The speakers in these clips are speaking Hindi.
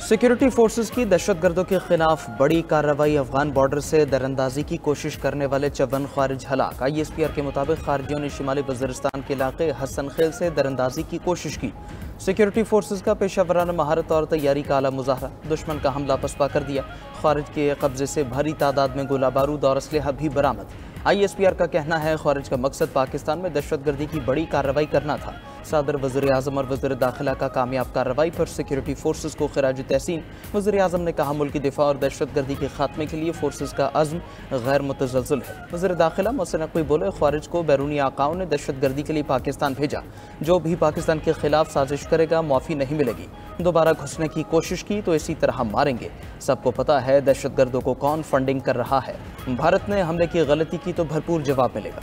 सिक्योरिटी फोर्सेस की दहशतगर्दों के खिलाफ बड़ी कार्रवाई। अफगान बॉर्डर से दरअंदाजी की कोशिश करने वाले 54 खारिज हलाक। ISPR के मुताबिक खारिजियों ने शिमाली वज़ीरिस्तान के इलाके हसन खेल से दरअंदाजी की कोशिश की। सिक्योरिटी फोर्सेस का पेशावराना महारत और तैयारी का आला मुजाहरा। दुश्मन का हमला पसपा कर दिया। खारिज के कब्जे से भारी तादाद में गोला बारूद और असलहा भी बरामद। ISPR का कहना है खारिज का मकसद पाकिस्तान में दहशतगर्दी की बड़ी कार्रवाई करना था। सदर, वज़ीर आज़म और वज़ीर दाखिला का कामयाब कार्रवाई पर सिक्योरिटी फोर्सेस को खिराज तहसीन। वज़ीर आज़म ने कहा मुल्की दिफा और दहशतगर्दी के खात्मे के लिए फोर्सेस का अज़्म गैर मुतज़लज़ल है। वज़ीर दाखिला मोहसिन नकवी बोले खारिज को बैरूनी आकाओं ने दहशतगर्दी के लिए पाकिस्तान भेजा। जो भी पाकिस्तान के खिलाफ साजिश करेगा मुआफ़ी नहीं मिलेगी। दोबारा घुसने की कोशिश की तो इसी तरह मारेंगे। सबको पता है दहशतगर्दों को कौन फंडिंग कर रहा है। भारत ने हमले की गलती की तो भरपूर जवाब मिलेगा।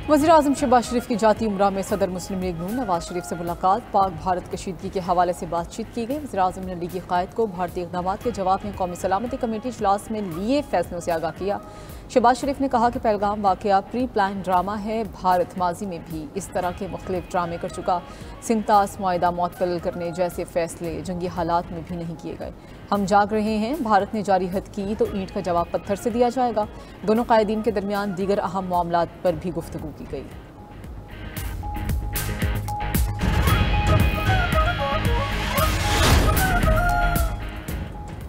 वज़ीर-ए-आज़म शहबाज शरीफ की जाती उम्रा में सदर मुस्लिम लीग नून नवाज शरीफ से मुलाकात। पाक भारत कशीदगी के हवाले से बातचीत की गई। वज़ीर-ए-आज़म ने लीगी क़ायद को भारतीय इक़दाम के जवाब में कौमी सलामती कमेटी इजलास में लिए फैसलों से आगाह किया। शहबाज शरीफ ने कहा कि पहलगाम वाक़या प्री प्लान ड्रामा है। भारत माजी में भी इस तरह के मुख्तलिफ ड्रामे कर चुका। सिंतास मुआहिदा मुअत्तल करने जैसे फैसले जंगी हालात में भी नहीं किए गए। हम जाग रहे हैं। भारत ने जारी हद की तो ईंट का जवाब पत्थर से दिया जाएगा। दोनों कायदीन के दरमियान दीगर अहम मामलात पर भी गुफ्तगू की गई।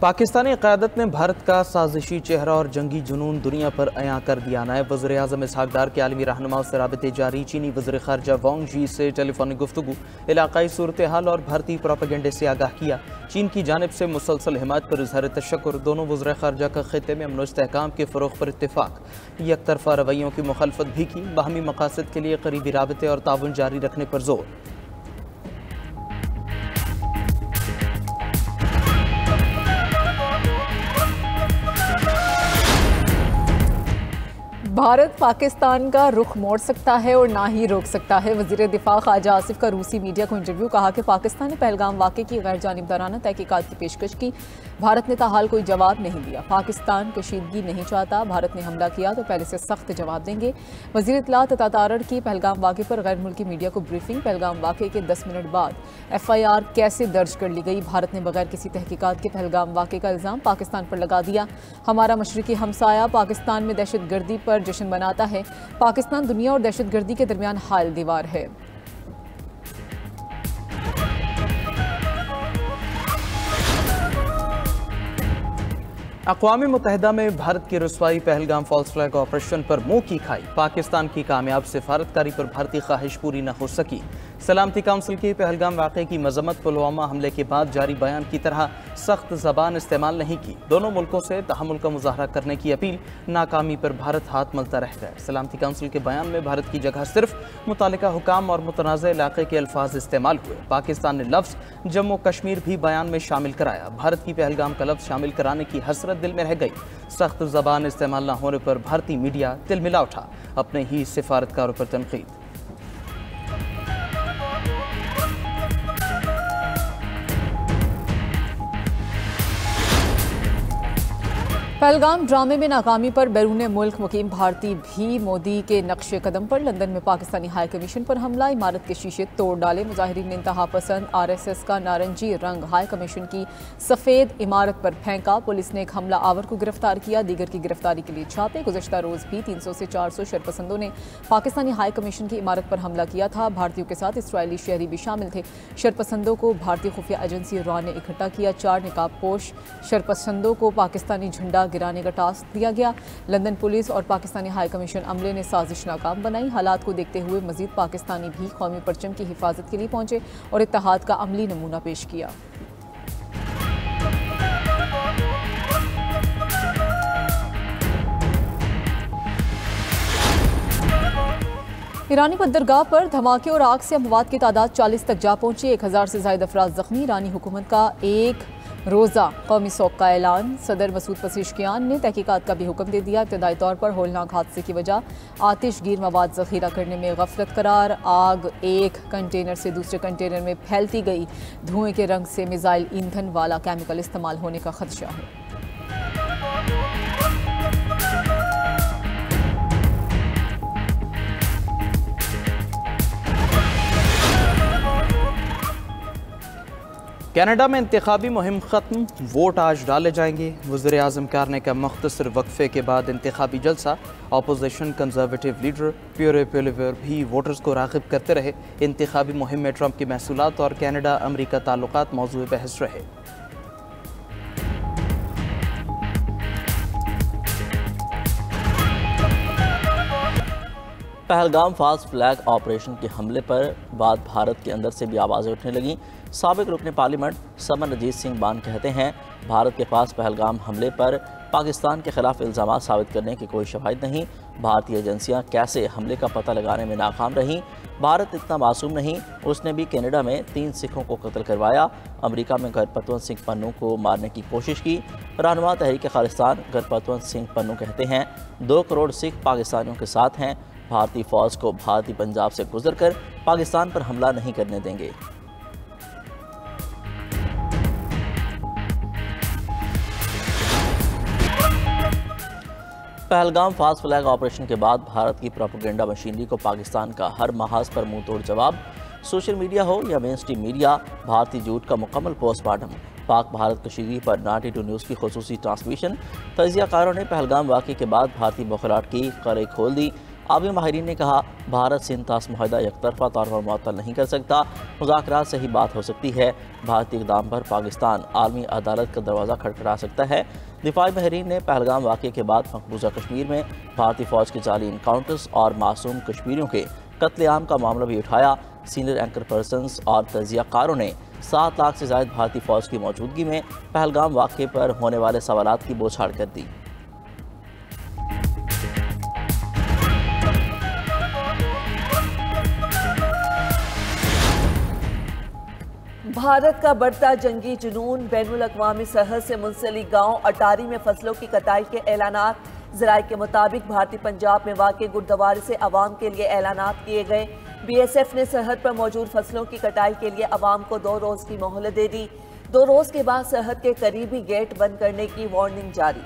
पाकिस्तानी क़यादत ने भारत का साजिशी चेहरा और जंगी जुनून दुनिया पर अयां कर दिया। नायब वज़ीर आज़म इसहाक़ डार के आलमी रहनुमाओं से राबते जारी। चीनी वज़ीर ख़ारजा वांग यी से टेलीफोनिक गुफ्तगू। इलाक़ाई सूरत हाल और भारतीय प्रोपेगेंडे से आगाह किया। चीन की जानिब से मुसलसल हिमायत पर इज़हार तशक्कुर। दोनों वज़ीर ख़ारजा का ख़ित्ते में अमन व इस्तेहकाम के फ़रोग़ पर इत्तेफ़ाक़। यकतरफ़ा रवैयों की मुखालफत भी की। बाहमी मक़ासद के लिए करीबी राबते और ताउन जारी रखने पर जोर। भारत पाकिस्तान का रुख मोड़ सकता है और ना ही रोक सकता है। वज़ीर दिफा ख्वाजा आसिफ का रूसी मीडिया को इंटरव्यू। कहा कि पाकिस्तान ने पहलगाम वाक़े की गैर जानिबदाराना तहकीकात की पेशकश की। भारत ने ताहाल कोई जवाब नहीं दिया। पाकिस्तान कशीदगी नहीं चाहता। भारत ने हमला किया तो पहले से सख्त जवाब देंगे। वज़ीर इत्तलात अता तारड़ की पहलगाम वाक़े पर गैर मुल्की मीडिया को ब्रीफिंग। पहलगाम वाक़े के 10 मिनट बाद FIR कैसे दर्ज कर ली गई। भारत ने बगैर किसी तहकीकात के पहलगाम वाक़े का इल्ज़ाम पाकिस्तान पर लगा दिया। हमारा मशरिकी हमसाया पाकिस्तान में दहशतगर्दी पर जश्न मनाता है। पाकिस्तान दुनिया और दहशतगर्दी के दरमियान हायल दीवार है। अक़वाम मुत्तहिदा में भारत की रुसवाई। पहलगाम फॉल्स फ्लैग ऑपरेशन पर मुंह की खाई। पाकिस्तान की कामयाब सिफारतकारी पर भारतीय ख्वाहिश पूरी न हो सकी। सलामती काउंसिल की पहलगाम वाक़े की मजम्मत। पुलवामा हमले के बाद जारी बयान की तरह सख्त ज़बान इस्तेमाल नहीं की। दोनों मुल्कों से तहम्मुल का मुजाहरा करने की अपील। नाकामी पर भारत हाथ मलता रह गया। सलामती काउंसिल के बयान में भारत की जगह सिर्फ मुतालिका हुकाम और मुतनाज़ इलाके के अल्फाज इस्तेमाल हुए। पाकिस्तान ने लफ्ज़ जम्मू कश्मीर भी बयान में शामिल कराया। भारत की पहलगाम का लफ्ज़ शामिल कराने की हसरत दिल में रह गई। सख्त ज़बान इस्तेमाल न होने पर भारतीय मीडिया तिलमिला उठा। अपने ही सिफारतकारों पर तनकीद। पहलगाम ड्रामे में नाकामी पर बैरून मुल्क मुकीम भारतीय भी मोदी के नक्शे कदम पर। लंदन में पाकिस्तानी हाई कमीशन पर हमला। इमारत के शीशे तोड़ डाले। मुजाहिरीन ने इंतहा पसंद RSS का नारंगी रंग हाई कमीशन की सफ़ेद इमारत पर फेंका। पुलिस ने एक हमला आवर को गिरफ्तार किया। दीगर की गिरफ्तारी के लिए छापे। गुज़श्ता रोज़ भी 300 से 400 शरपसंदों ने पाकिस्तानी हाई कमीशन की इमारत पर हमला किया था। भारतीयों के साथ इसराइली शहरी भी शामिल थे। शरपसंदों को भारतीय खुफिया एजेंसी रॉ ने इकट्ठा किया। 4 निकाब पोश शरपसंदों को पाकिस्तानी झंडा गिराने का टास्क दिया गया। लंदन पुलिस और पाकिस्तानी हाई कमीशन अमले ने साजिश नाकाम बनाई। हालात को देखते हुए मजीद पाकिस्तानी भी कौमी परचम की हिफाजत के लिए पहुंचे और इत्तेहाद का अमली नमूना पेश किया। ईरानी बंदरगाह पर धमाके और आग से अमवात की तादाद 40 तक जा पहुंची। 1000 से ज्यादा अफराद जख्मी। ईरानी हुकूमत का एक रोज़ा कौमी शौक का ऐलान। सदर मसूद पज़ेश्कियान ने तहकीकात का भी हुक्म दे दिया। इब्तदाई तौर पर होलनाक हादसे की वजह आतिशगीर मवाद ज़ख़ीरा करने में गफलत करार। आग एक कंटेनर से दूसरे कंटेनर में फैलती गई। धुएं के रंग से मिसाइल ईंधन वाला केमिकल इस्तेमाल होने का खदशा है। कनाडा में इंतखाबी मुहिम ख़त्म, वोट आज डाले जाएंगे। वज़ीर आज़म करने का मुख्तसर वक्फे के बाद इंतखाबी जलसा। अपोजिशन कंजर्वेटिव लीडर प्योरे पोलिवर भी वोटर्स को राग़िब करते रहे। इंतखाबी मुहिम में ट्रंप की महसूलात और कनाडा अमरीका ताल्लुकात मौजूद बहस रहे। पहलगाम फास्ट फ्लैग ऑपरेशन के हमले पर बाद भारत के अंदर से भी आवाज़ें उठने लगीं। साबिक रुकन पार्लियामेंट समरजीत सिंह बान कहते हैं, भारत के पास पहलगाम हमले पर पाकिस्तान के खिलाफ इल्ज़ाम साबित करने की कोई शवाहिद नहीं। भारतीय एजेंसियां कैसे हमले का पता लगाने में नाकाम रहीं। भारत इतना मासूम नहीं, उसने भी कनाडा में 3 सिखों को कत्ल करवाया। अमेरिका में गुरपतवंत सिंह पन्नू को मारने की कोशिश की। रहनुमा तहरीक खालिस्तान गुरपतवंत सिंह पन्नू कहते हैं, 2 करोड़ सिख पाकिस्तानियों के साथ हैं। भारतीय फ़ौज को भारतीय पंजाब से गुजर कर पाकिस्तान पर हमला नहीं करने देंगे। पहलगाम फास्ट फ्लैग ऑपरेशन के बाद भारत की प्रोपेगेंडा मशीनरी को पाकिस्तान का हर महाज पर मुंह तोड़ जवाब। सोशल मीडिया हो या मेन स्ट्रीम मीडिया, भारतीय झूठ का मुकम्मल पोस्टमार्टम। पाक भारत कशीगी पर 92 न्यूज़ की खुसूसी ट्रांसमिशन। तजियाकारों ने पहलगाम वाक़े के बाद भारतीय बौखलाहट की कड़े खोल दी। आबी माहिरीन ने कहा, भारत सिंध तास मुआहदा एकतरफा तौर पर मुअत्तल नहीं कर सकता। मुज़ाकरात से ही बात हो सकती है। भारतीय इक़दाम पर पाकिस्तान आलमी अदालत का दरवाज़ा खटखटा सकता है। दिफाई माहिरीन ने पहलगाम वाक़े के बाद मकबूजा कश्मीर में भारतीय फ़ौज के जाली इनकाउंटर्स और मासूम कश्मीरियों के कत्लेआम का मामला भी उठाया। सीनियर एंकर पर्सनस और तजियाकारों ने 7 लाख से ज़ायद भारतीय फ़ौज की मौजूदगी में पहलगाम वाक़े पर होने वाले सवालात की बौछार कर दी। भारत का बढ़ता जंगी जुनून। बैनुल अक़वामी सरहद से मुंसलिक गांव अटारी में फसलों की कटाई के ऐलानात। ज़राए के मुताबिक भारतीय पंजाब में वाक़ गुरुद्वारे से अवाम के लिए ऐलानात किए गए। BSF ने सरहद पर मौजूद फसलों की कटाई के लिए अवाम को 2 रोज़ की मोहलत दे दी। 2 रोज़ के बाद सरहद के करीबी गेट बंद करने की वार्निंग जारी।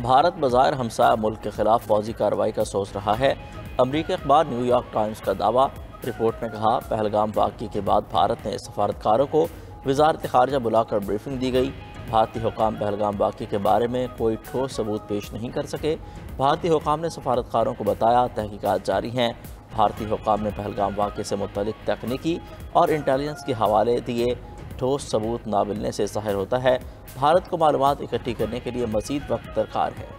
भारत बज़ाहिर हमसाया मुल्क के खिलाफ फौजी कार्रवाई का सोच रहा है। अमरीकी अखबार न्यूयॉर्क टाइम्स का दावा। रिपोर्ट में कहा, पहलगाम वाक़े के बाद भारत ने सफारतकारों को वज़ारत ख़ारिजा बुलाकर ब्रीफिंग दी गई। भारतीय हुकाम पहलगाम वाक़े के बारे में कोई ठोस सबूत पेश नहीं कर सके। भारतीय हुकाम ने सफारतकारों को बताया, तहकीकात जारी हैं। भारतीय हुकाम ने पहलगाम वाक़े से मुतल्लिक़ तकनीकी और इंटेलिजेंस के हवाले दिए। ठोस सबूत ना मिलने से ज़ाहिर होता है भारत को मालूमात इकट्ठी करने के लिए मज़ीद वक्त दरकार है।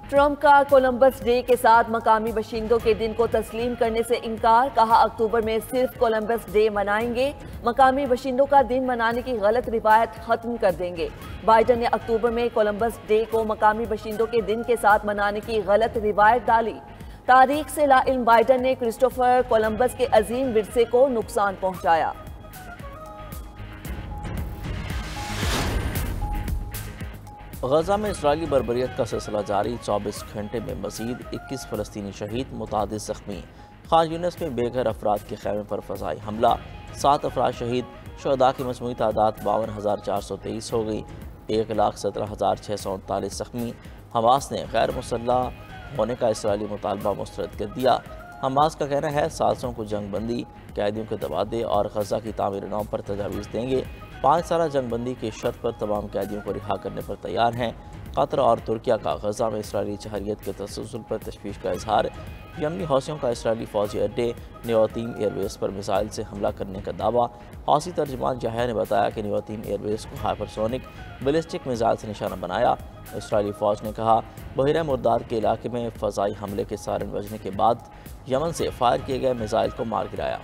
ट्रंप का कोलंबस डे के साथ मकामी बाशिंदों के दिन को तस्लीम करने से इनकार। कहा, अक्टूबर में सिर्फ कोलंबस डे मनाएंगे। मकामी बाशिंदों का दिन मनाने की गलत रिवायत खत्म कर देंगे। बाइडन ने अक्टूबर में कोलंबस डे को मकामी बाशिंदों के दिन के साथ मनाने की गलत रिवायत डाली। तारीख से लाइल्म बाइडन ने क्रिस्टोफर कोलंबस के अजीम विरसे को नुकसान पहुंचाया। गजा में इस्राएली बर्बरियत का सिलसिला जारी। 24 घंटे में मज़ीद 21 फ़लस्तीनी शहीद, मुतादिद ज़ख्मी। खान यूनिस में बेघर अफराद के खैमे पर फ़ज़ाई हमला, 7 अफराद शहीद। शुहदा की मजमूई तादाद 52,423 हो गई। 1,17,639 ज़ख्मी। हमास ने गैर मुसल्लह होने का इसराइली मुतालबा मुस्तरद कर दिया। हमास का कहना है, सालसों को जंग बंदी, कैदियों के तबादले और गजा की तामीर नौ पर तजावीज़ देंगे। 5 साल जंग बंदी की शर्त पर तमाम कैदियों को रिहा करने पर तैयार हैं। कतर और तुर्किया का गजा में इसराइली जहरियत के तसलसल पर तशवीश का इजहार। यमनी हौसियों का इसराइली फौजी अड्डे नियोतीम एयरबेस पर मिसाइल से हमला करने का दावा। हौसी तर्जमान याह्या ने बताया कि नियोतीम एयरबेस को हाइपरसोनिक बैलिस्टिक मिसाइल से निशाना बनाया। इसराइली फ़ौज ने कहा, बहिरा मुर्दार के इलाके में फ़ज़ाई हमले के सायरन बजने के बाद यमन से फायर किए गए मिसाइल को मार गिराया।